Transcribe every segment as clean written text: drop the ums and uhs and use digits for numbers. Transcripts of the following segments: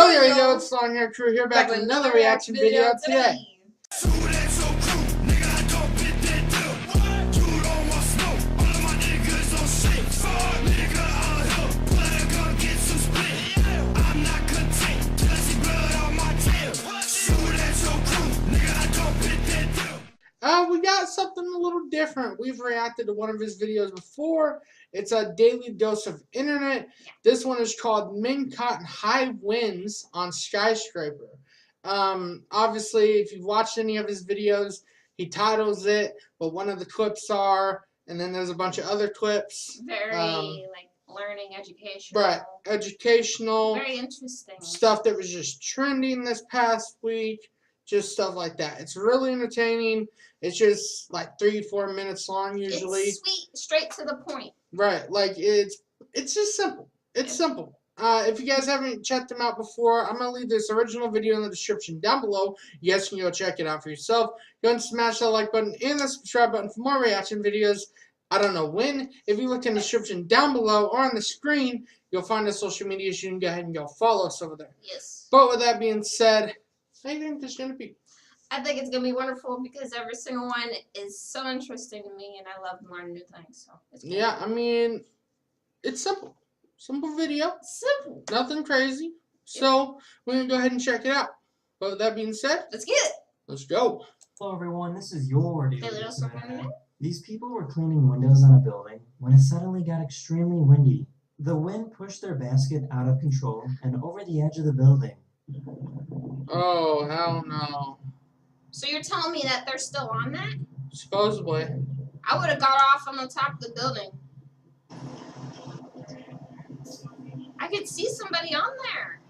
Oh, there you go. It's Long Hair Crew here, back with another reaction video today. We got something a little different. We've reacted to one of his videos before. It's a daily dose of internet. This one is called Men Caught in High Winds on Skyscraper. Obviously, if you've watched any of his videos, he titles it, but one of the clips are, and then there's a bunch of other clips. Very, like, learning, educational. Right, educational. Very interesting. Stuff that was just trending this past week. Just stuff like that. It's really entertaining. It's just like 3-4 minutes long usually. It's sweet, straight to the point. Right, like it's just simple. It's simple. If you guys haven't checked them out before, I'm gonna leave this original video in the description down below. You guys can go check it out for yourself. Go and smash that like button and the subscribe button for more reaction videos. I don't know when. If you look in the description down below or on the screen, you'll find the social medias. You can go ahead and go follow us over there. Yes. But with that being said, how do you think this is going to be? I think it's going to be wonderful because every single one is so interesting to me and I love learning new things. So it's cool. Yeah, I mean, it's simple. Simple video. Simple. Nothing crazy. So, we're going to go ahead and check it out. But with that being said, let's get it. Let's go. Hello everyone, this is your daily dose of internet. These people were cleaning windows on a building when it suddenly got extremely windy. The wind pushed their basket out of control and over the edge of the building. Oh, hell no. So you're telling me that they're still on that? Supposedly. I would have got off on the top of the building. I could see somebody on there.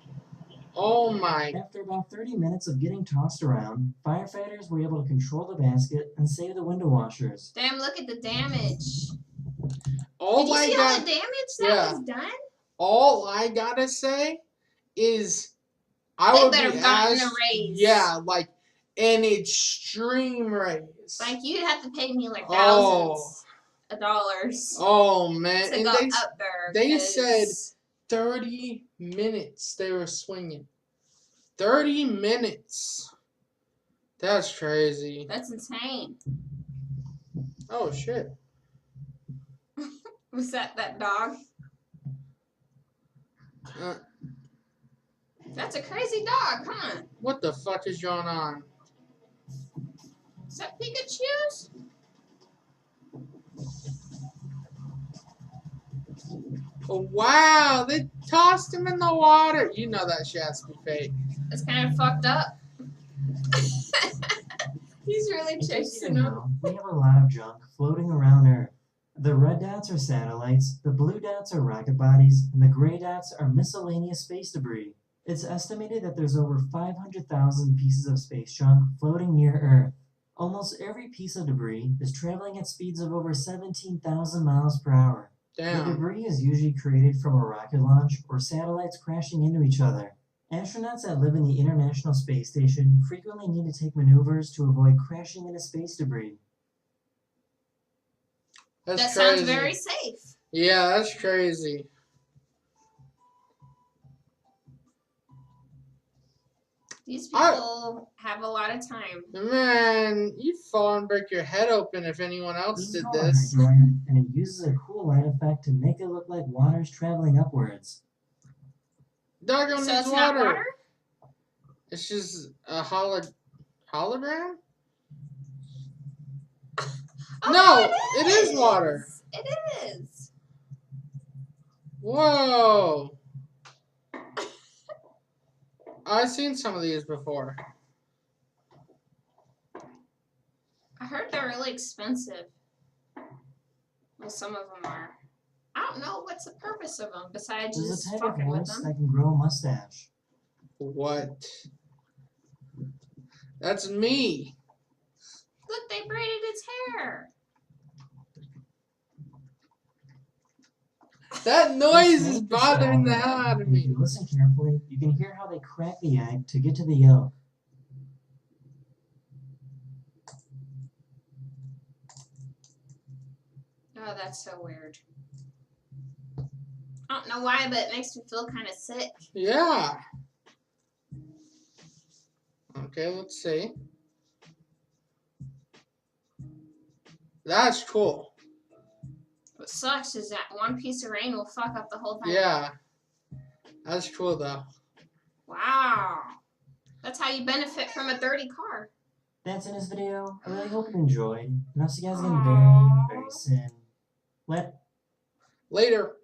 Oh my. After about 30 minutes of getting tossed around, firefighters were able to control the basket and save the window washers. Damn, look at the damage. Did you see all the damage that was done? All I gotta say is they would better have gotten a raise. Yeah, like an extreme raise. Like you'd have to pay me like thousands of dollars. Oh man. To go up there. They said 30 minutes they were swinging. 30 minutes. That's crazy. That's insane. Oh shit. Was that dog? That's a crazy dog, huh? What the fuck is going on? Is that Pikachu's? Oh, wow, they tossed him in the water. You know that shit has to be fake. It's kind of fucked up. He's really chasing them. We have a lot of junk floating around Earth. The red dots are satellites, the blue dots are rocket bodies, and the gray dots are miscellaneous space debris. It's estimated that there's over 500,000 pieces of space junk floating near Earth. Almost every piece of debris is traveling at speeds of over 17,000 miles per hour. Damn. The debris is usually created from a rocket launch or satellites crashing into each other. Astronauts that live in the International Space Station frequently need to take maneuvers to avoid crashing into space debris. That sounds very safe. Yeah, that's crazy. These people have a lot of time. Man, you'd fall and break your head open if anyone else did this. And it uses a cool light effect to make it look like water's traveling upwards. Doggone so it's it's not water? It's just a hologram? Oh, no, it is water. It is. Whoa. I've seen some of these before. I heard they're really expensive. Well, some of them are. I don't know what's the purpose of them besides There's just a type fucking of with horse them. that can grow a mustache. What? That's me. Look, they braided its hair. That noise is bothering the hell out of me. If you listen carefully, you can hear how they crack the egg to get to the yolk. Oh, that's so weird. I don't know why, but it makes me feel kind of sick. Yeah. Okay, let's see. That's cool. What sucks is that one piece of rain will fuck up the whole thing. Yeah. That's cool, though. Wow. That's how you benefit from a dirty car. That's in this video. I really hope you enjoyed. And I'll see you guys again Aww. very soon. Later.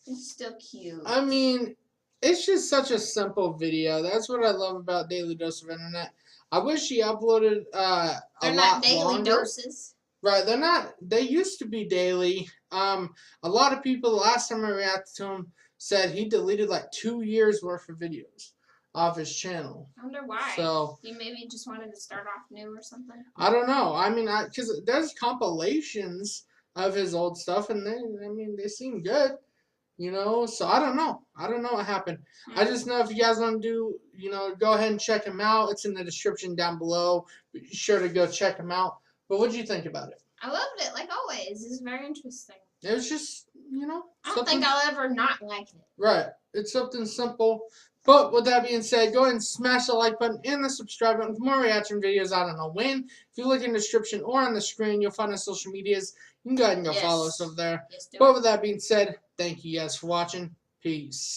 It's still cute. I mean, it's just such a simple video. That's what I love about Daily Dose of Internet. I wish he uploaded a They're lot not daily longer. doses. Right, they're not. They used to be daily. A lot of people, last time I reacted to him, said he deleted like 2 years worth of videos off his channel. I wonder why. So he maybe just wanted to start off new or something. I don't know. I mean, because there's compilations of his old stuff, and they seem good. You know, so I don't know. I don't know what happened. I just know if you guys want to do, go ahead and check him out. It's in the description down below. Be sure to go check him out. But what did you think about it? I loved it, like always. It's very interesting. It was just, I don't think I'll ever not like it. Right. It's something simple. But with that being said, go ahead and smash the like button and the subscribe button for more reaction videos. I don't know when. If you look in the description or on the screen, you'll find our social medias. You can go ahead and go follow us over there. Yes, But with that being said, thank you guys for watching. Peace.